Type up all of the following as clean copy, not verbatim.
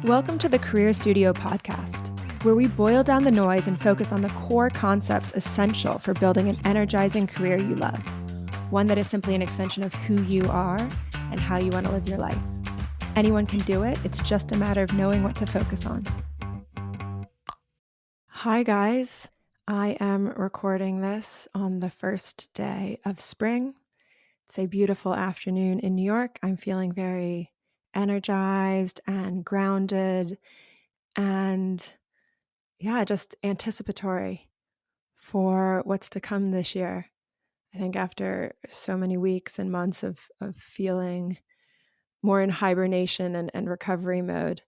Welcome to the Career Studio podcast, where we boil down the noise and focus on the core concepts essential for building an energizing career you love, one that is simply an extension of who you are and how you want to live your life. Anyone can do it. It's just a matter of knowing what to focus on. Hi, guys. I am recording this on the first day of spring. It's a beautiful afternoon in New York. I'm feeling very energized and grounded and just anticipatory for what's to come this year. I think after so many weeks and months of feeling more in hibernation and recovery mode,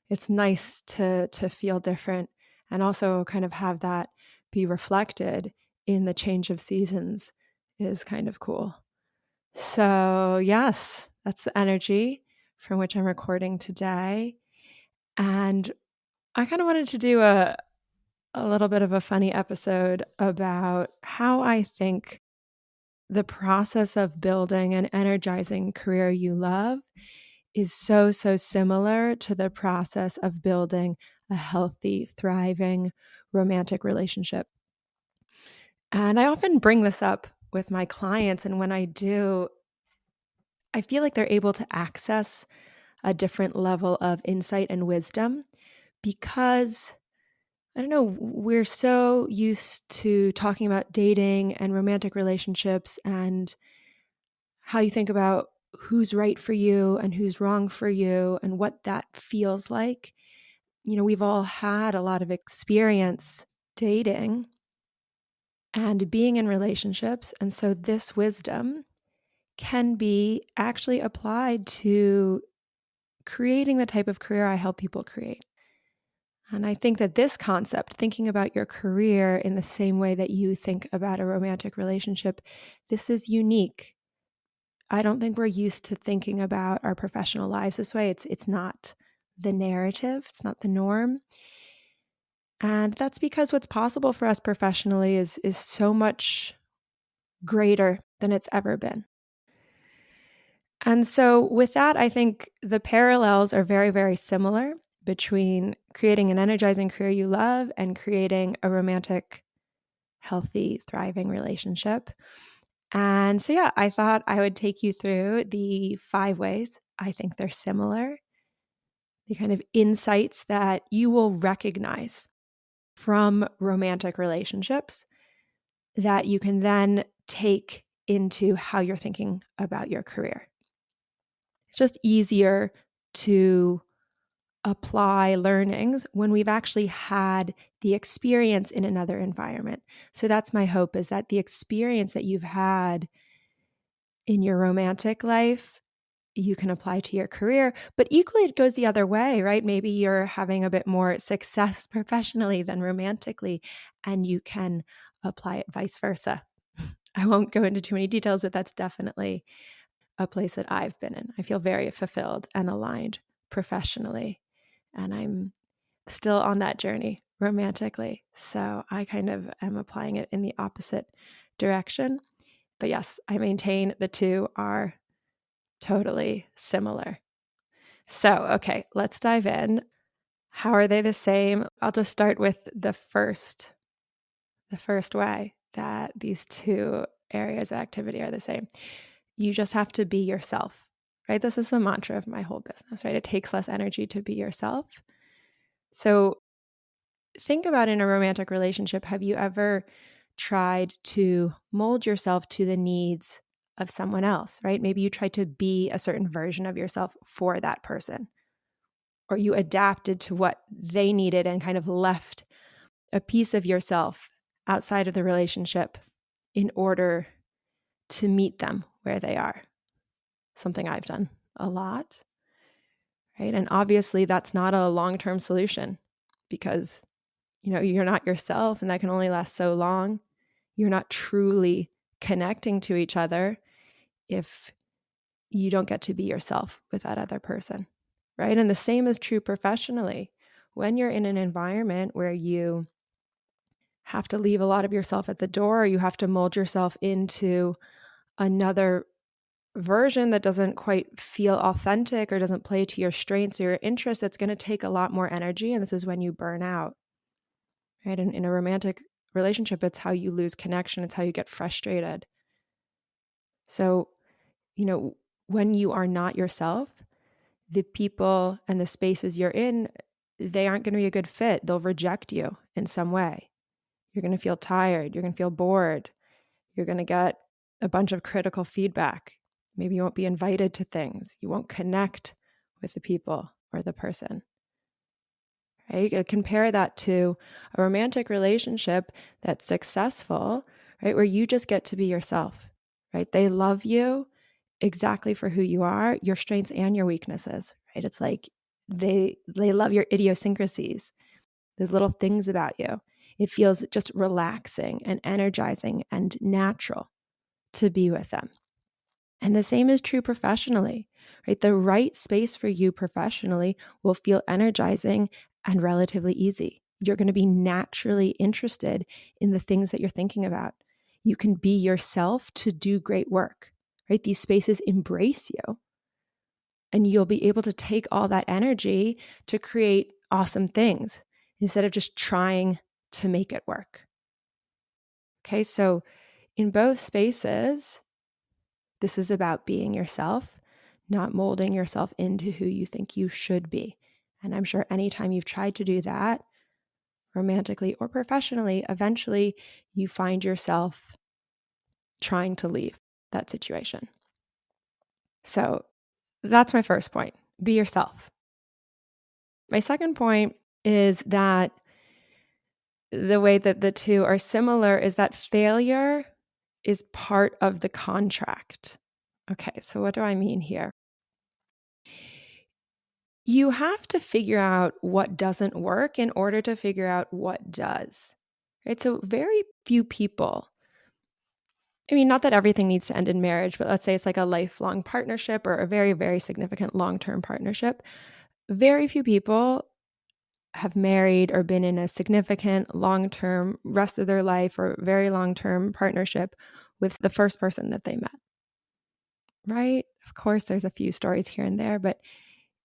it's nice to feel different and also kind of have that be reflected in the change of seasons is kind of cool. So yes, that's the energy from which I'm recording today. And I kind of wanted to do a little bit of a funny episode about how I think the process of building an energizing career you love is so similar to the process of building a healthy, thriving romantic relationship. And I often bring this up with my clients, and when I do, I feel like they're able to access a different level of insight and wisdom because I don't know, we're so used to talking about dating and romantic relationships and how you think about who's right for you and who's wrong for you and what that feels like. You know, we've all had a lot of experience dating and being in relationships. And so this wisdom can be actually applied to creating the type of career I help people create. And I think that this concept, thinking about your career in the same way that you think about a romantic relationship, this is unique. I don't think we're used to thinking about our professional lives this way. It's not the narrative. It's not the norm. And that's because what's possible for us professionally is so much greater than it's ever been. And so with that, I think the parallels are very, very similar between creating an energizing career you love and creating a romantic, healthy, thriving relationship. And so, I thought I would take you through the 5 ways I think they're similar, the kind of insights that you will recognize from romantic relationships that you can then take into how you're thinking about your career. It's just easier to apply learnings when we've actually had the experience in another environment. So that's my hope, is that the experience that you've had in your romantic life, you can apply to your career, but equally it goes the other way, right? Maybe you're having a bit more success professionally than romantically, and you can apply it vice versa. I won't go into too many details, but that's definitely a place that I've been in. I feel very fulfilled and aligned professionally, and I'm still on that journey romantically. So I kind of am applying it in the opposite direction. But yes, I maintain the two are totally similar. So, okay, let's dive in. How are they the same? I'll just start with the first way that these two areas of activity are the same. You just have to be yourself, right? This is the mantra of my whole business, right? It takes less energy to be yourself. So think about, in a romantic relationship, have you ever tried to mold yourself to the needs of someone else, right? Maybe you tried to be a certain version of yourself for that person, or you adapted to what they needed and kind of left a piece of yourself outside of the relationship in order to meet them where they are. Something I've done a lot, right? And obviously that's not a long-term solution because, you're not yourself, and that can only last so long. You're not truly connecting to each other if you don't get to be yourself with that other person, right? And the same is true professionally. When you're in an environment where you have to leave a lot of yourself at the door, you have to mold yourself into another version that doesn't quite feel authentic or doesn't play to your strengths or your interests, it's going to take a lot more energy. And this is when you burn out, right? And in a romantic relationship, it's how you lose connection. It's how you get frustrated. So, when you are not yourself, the people and the spaces you're in, they aren't going to be a good fit. They'll reject you in some way. You're going to feel tired. You're going to feel bored. You're going to get a bunch of critical feedback. Maybe you won't be invited to things. You won't connect with the people or the person, right? Compare that to a romantic relationship that's successful, right? Where you just get to be yourself, right? They love you exactly for who you are, your strengths and your weaknesses, right? It's like they love your idiosyncrasies, those little things about you. It feels just relaxing and energizing and natural to be with them. And the same is true professionally, right? The right space for you professionally will feel energizing and relatively easy. You're going to be naturally interested in the things that you're thinking about. You can be yourself to do great work, right? These spaces embrace you, and you'll be able to take all that energy to create awesome things instead of just trying to make it work. Okay, so in both spaces, this is about being yourself, not molding yourself into who you think you should be. And I'm sure anytime you've tried to do that, romantically or professionally, eventually you find yourself trying to leave that situation. So that's my first point. Be yourself. My second point is that the way that the two are similar is that failure is part of the contract. Okay, so what do I mean here? You have to figure out what doesn't work in order to figure out what does. Right? So very few people, I mean, not that everything needs to end in marriage, but let's say it's like a lifelong partnership or a very, very significant long-term partnership. Very few people have married or been in a significant long-term rest of their life or very long-term partnership with the first person that they met. Right? Of course, there's a few stories here and there, but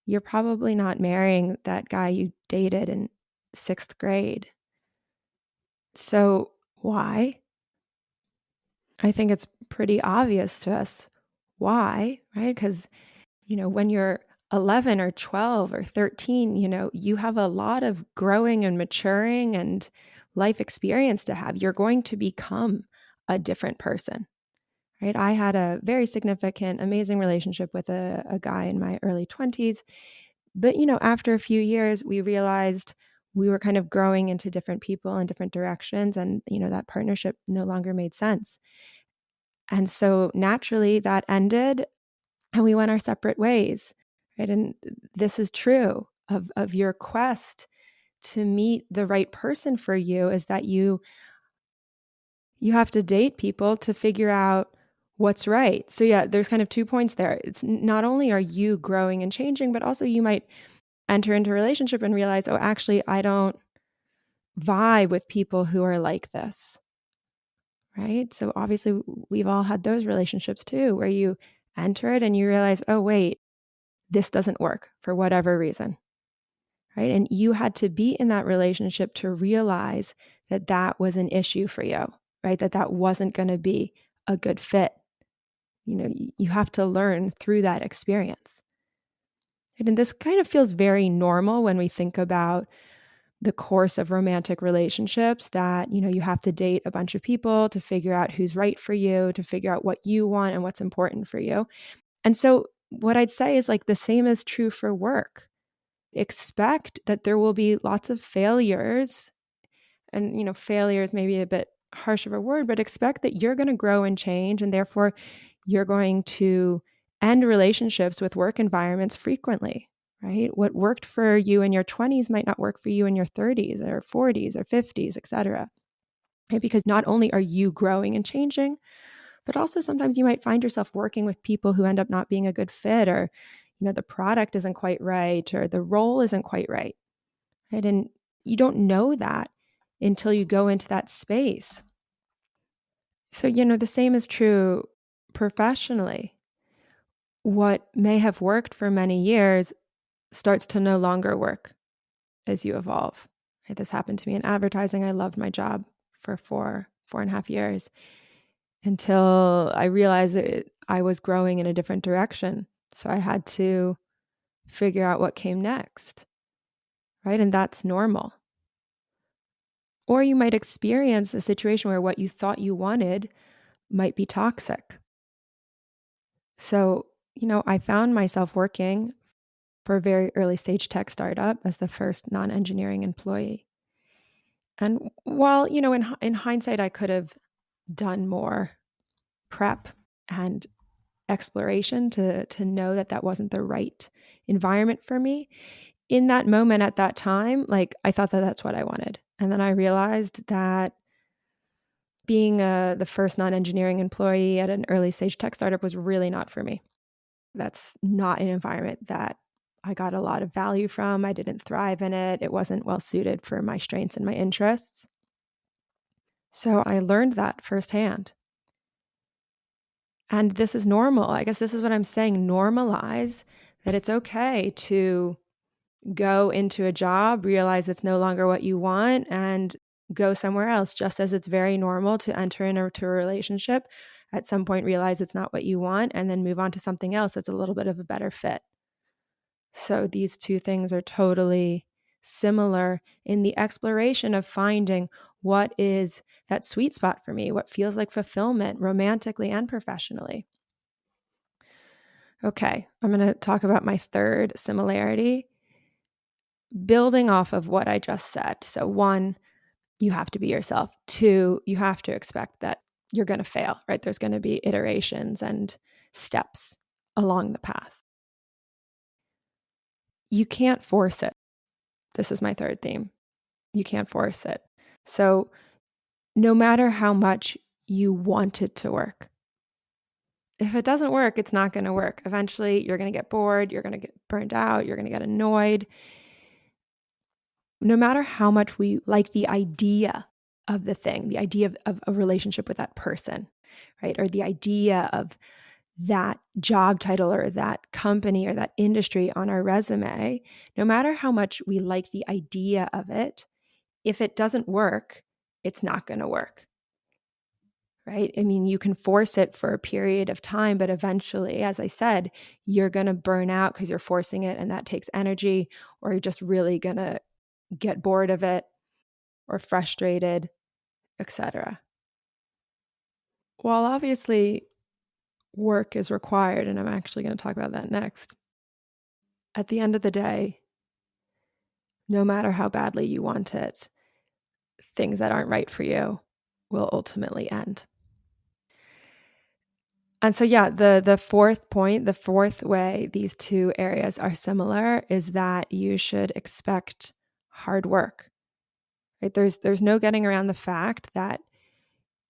you're probably not marrying that guy you dated in 6th grade. So why? I think it's pretty obvious to us why, right? Because, when you're 11 or 12 or 13, you have a lot of growing and maturing and life experience to have. You're going to become a different person, right? I had a very significant, amazing relationship with a guy in my early 20s. But, after a few years, we realized we were kind of growing into different people in different directions. And, that partnership no longer made sense. And so naturally that ended and we went our separate ways, right? And this is true of your quest to meet the right person for you, is that you have to date people to figure out what's right. So yeah, there's kind of 2 points there. It's not only are you growing and changing, but also you might enter into a relationship and realize, oh, actually, I don't vibe with people who are like this, right? So obviously, we've all had those relationships too, where you enter it and you realize, oh, wait, this doesn't work for whatever reason, right? And you had to be in that relationship to realize that that was an issue for you, right? That wasn't going to be a good fit. You have to learn through that experience. And this kind of feels very normal when we think about the course of romantic relationships, that, you have to date a bunch of people to figure out who's right for you, to figure out what you want and what's important for you. And so what I'd say is, like, the same is true for work. Expect that there will be lots of failures, and, failure is maybe a bit harsh of a word, but expect that you're going to grow and change, and therefore you're going to end relationships with work environments frequently. Right? What worked for you in your 20s might not work for you in your 30s or 40s or 50s, et cetera. Right? Because not only are you growing and changing, but also sometimes you might find yourself working with people who end up not being a good fit, or, the product isn't quite right, or the role isn't quite right. Right? And you don't know that until you go into that space. So, the same is true professionally. what may have worked for many years starts to no longer work as you evolve. Right? This happened to me in advertising. I loved my job for 4.5 years until I realized that I was growing in a different direction. So I had to figure out what came next, right? And that's normal. Or you might experience a situation where what you thought you wanted might be toxic. So, I found myself working for a very early stage tech startup as the first non-engineering employee. And while, in hindsight, I could have done more prep and exploration to know that that wasn't the right environment for me. In that moment at that time, like I thought that that's what I wanted. And then I realized that being the first non-engineering employee at an early stage tech startup was really not for me. That's not an environment that I got a lot of value from. I didn't thrive in it. It wasn't well suited for my strengths and my interests. So I learned that firsthand. And this is normal. I guess this is what I'm saying. Normalize that it's okay to go into a job, realize it's no longer what you want, and go somewhere else, just as it's very normal to enter into a relationship, at some point realize it's not what you want, and then move on to something else that's a little bit of a better fit. So these two things are totally similar in the exploration of finding what is that sweet spot for me, what feels like fulfillment romantically and professionally. Okay, I'm going to talk about my third similarity, building off of what I just said. So 1, you have to be yourself. 2, you have to expect that you're going to fail, right? There's going to be iterations and steps along the path. You can't force it. This is my third theme. You can't force it. So no matter how much you want it to work, if it doesn't work, it's not going to work. Eventually, you're going to get bored. You're going to get burned out. You're going to get annoyed. No matter how much we like the idea of the thing, the idea of a relationship with that person, right? Or the idea of that job title or that company or that industry on our resume, no matter how much we like the idea of it, if it doesn't work, it's not going to work. Right? I mean, you can force it for a period of time, but eventually, as I said, you're going to burn out because you're forcing it and that takes energy, or you're just really going to get bored of it or frustrated, etc. While obviously work is required, and I'm actually going to talk about that next, at the end of the day, no matter how badly you want it, things that aren't right for you will ultimately end. And so, yeah, the fourth point, the fourth way these two areas are similar is that you should expect hard work. Right? There's no getting around the fact that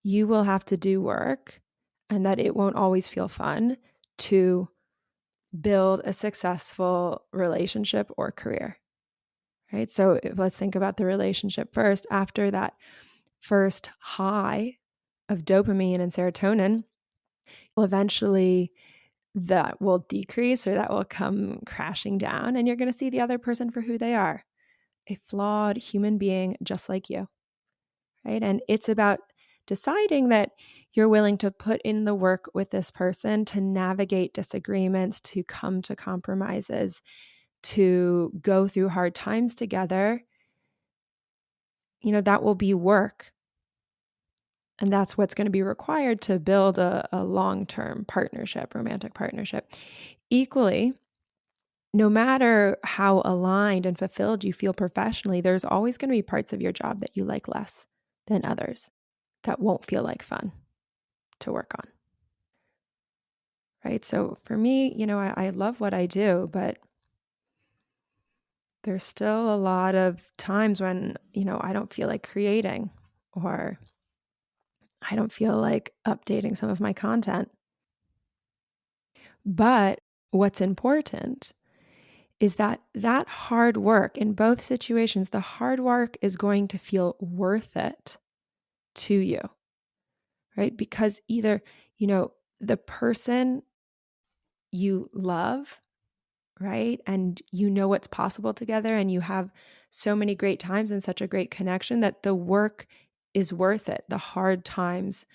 you will have to do work and that it won't always feel fun to build a successful relationship or career. Right? So let's think about the relationship first. After that first high of dopamine and serotonin, eventually that will decrease or that will come crashing down, and you're going to see the other person for who they are, a flawed human being just like you, right? And it's about deciding that you're willing to put in the work with this person to navigate disagreements, to come to compromises, to go through hard times together. That will be work. And that's what's going to be required to build a long-term partnership, romantic partnership. Equally, no matter how aligned and fulfilled you feel professionally, there's always going to be parts of your job that you like less than others that won't feel like fun to work on. Right? So for me, I love what I do, but there's still a lot of times when, I don't feel like creating, or I don't feel like updating some of my content. But what's important is that hard work in both situations, the hard work is going to feel worth it to you, right? Because either, the person you love, right? And you know what's possible together, and you have so many great times and such a great connection that the work is worth it. The hard times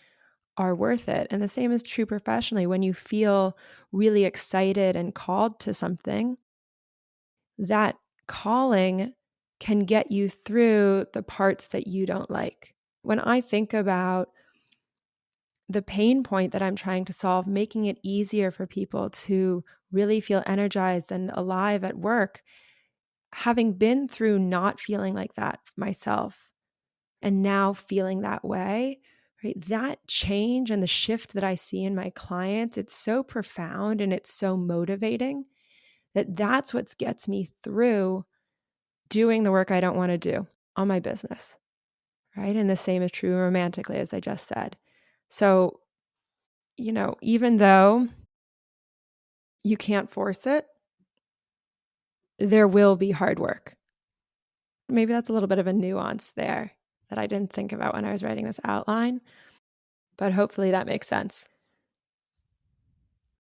are worth it. And the same is true professionally. When you feel really excited and called to something, that calling can get you through the parts that you don't like. When I think about the pain point that I'm trying to solve, making it easier for people to really feel energized and alive at work, having been through not feeling like that myself and now feeling that way, right? That change and the shift that I see in my clients, it's so profound and it's so motivating that that's what gets me through doing the work I don't want to do on my business, right? And the same is true romantically, as I just said. So, even though you can't force it, there will be hard work. Maybe that's a little bit of a nuance there that I didn't think about when I was writing this outline, but hopefully that makes sense.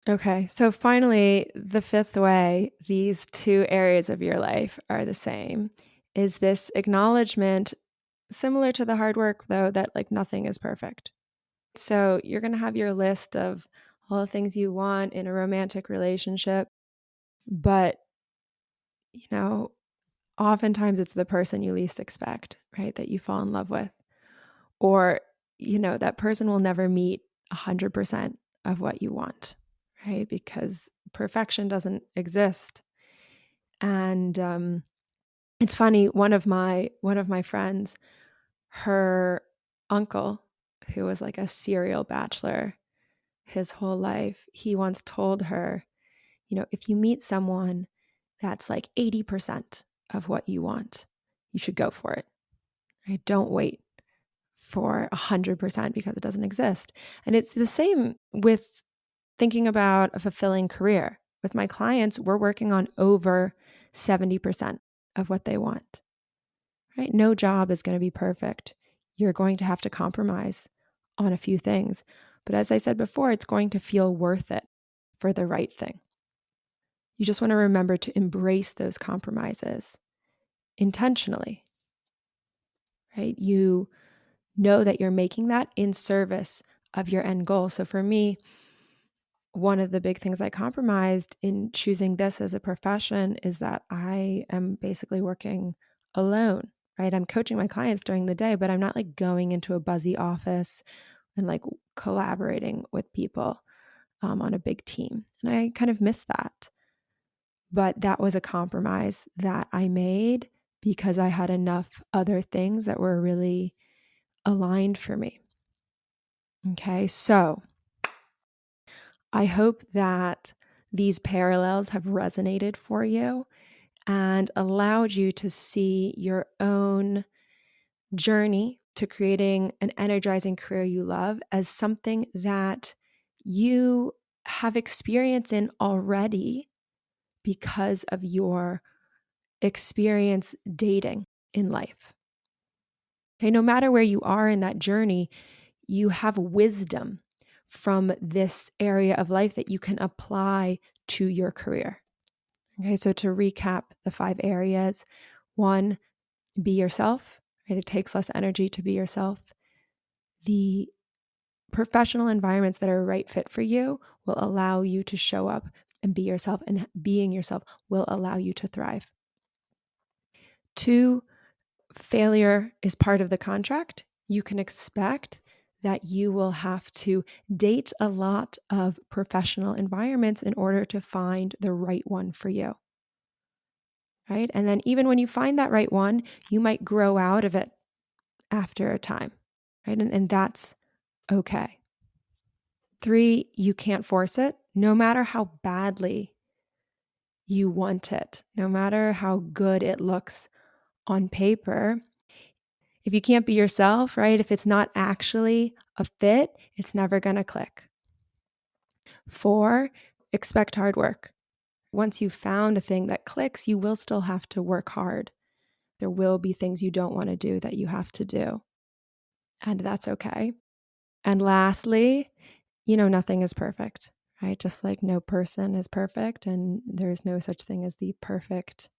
Okay, so finally, the fifth way these two areas of your life are the same is this acknowledgement, similar to the hard work, though, that like nothing is perfect. So you're going to have your list of all the things you want in a romantic relationship, but, oftentimes it's the person you least expect, right, that you fall in love with. Or, that person will never meet 100% of what you want, right? Because perfection doesn't exist. And it's funny, one of my friends, her uncle, who was like a serial bachelor his whole life, he once told her, if you meet someone that's like 80% of what you want, you should go for it. Right? Don't wait for 100% because it doesn't exist. And it's the same with thinking about a fulfilling career. With my clients, we're working on over 70% of what they want. Right? No job is going to be perfect. You're going to have to compromise on a few things. But as I said before, it's going to feel worth it for the right thing. You just want to remember to embrace those compromises intentionally, right? You know that you're making that in service of your end goal. So for me, one of the big things I compromised in choosing this as a profession is that I am basically working alone, right? I'm coaching my clients during the day, but I'm not like going into a buzzy office and like collaborating with people on a big team. And I kind of miss that. But that was a compromise that I made because I had enough other things that were really aligned for me. Okay, so I hope that these parallels have resonated for you and allowed you to see your own journey to creating an energizing career you love as something that you have experience in already because of your experience dating in life. Okay, no matter where you are in that journey, you have wisdom from this area of life that you can apply to your career. Okay, so to recap the 5 areas: 1, be yourself, right? It takes less energy to be yourself. The professional environments that are a right fit for you will allow you to show up and be yourself, and being yourself will allow you to thrive. 2, failure is part of the contract. You can expect that you will have to date a lot of professional environments in order to find the right one for you. Right? And then even when you find that right one, you might grow out of it after a time. Right? And that's okay. 3, you can't force it, no matter how badly you want it, no matter how good it looks on paper. If you can't be yourself, right? If it's not actually a fit, it's never going to click. 4, expect hard work. Once you've found a thing that clicks, you will still have to work hard. There will be things you don't want to do that you have to do. And that's okay. And lastly, nothing is perfect, right? Just like no person is perfect and there's no such thing as the perfect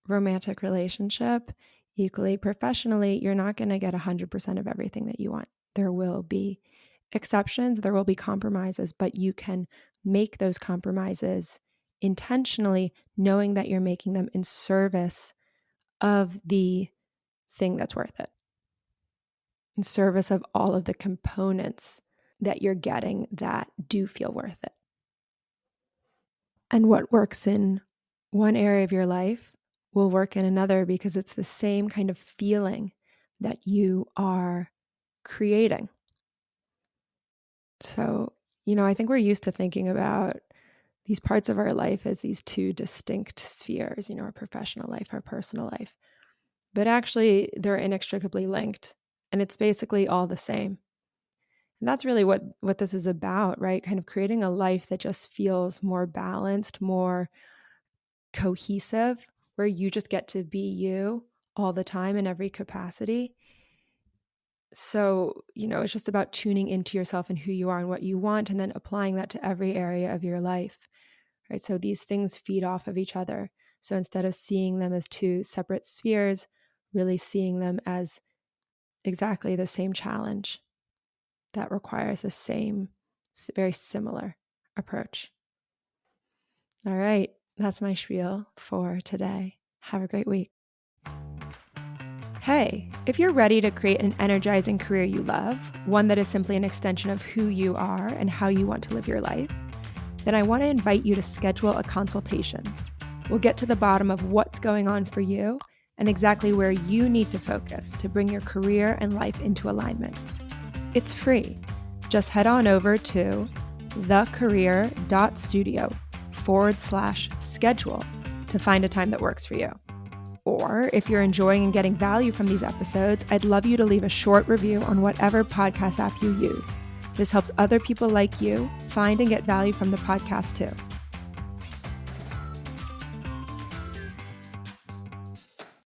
romantic relationship, equally professionally, you're not going to get 100% of everything that you want. There will be exceptions, there will be compromises, but you can make those compromises intentionally, knowing that you're making them in service of the thing that's worth it, in service of all of the components that you're getting that do feel worth it. And what works in one area of your life will work in another because it's the same kind of feeling that you are creating. So, I think we're used to thinking about these parts of our life as these two distinct spheres, our professional life, our personal life. But actually, they're inextricably linked, and it's basically all the same. And that's really what this is about, right? Kind of creating a life that just feels more balanced, more cohesive, where you just get to be you all the time in every capacity. So, it's just about tuning into yourself and who you are and what you want, and then applying that to every area of your life, right? So these things feed off of each other. So instead of seeing them as two separate spheres, really seeing them as exactly the same challenge that requires the same, very similar approach. All right, that's my spiel for today. Have a great week. Hey, if you're ready to create an energizing career you love, one that is simply an extension of who you are and how you want to live your life, then I want to invite you to schedule a consultation. We'll get to the bottom of what's going on for you and exactly where you need to focus to bring your career and life into alignment. It's free. Just head on over to thecareer.studio/schedule to find a time that works for you. Or if you're enjoying and getting value from these episodes, I'd love you to leave a short review on whatever podcast app you use. This helps other people like you find and get value from the podcast too.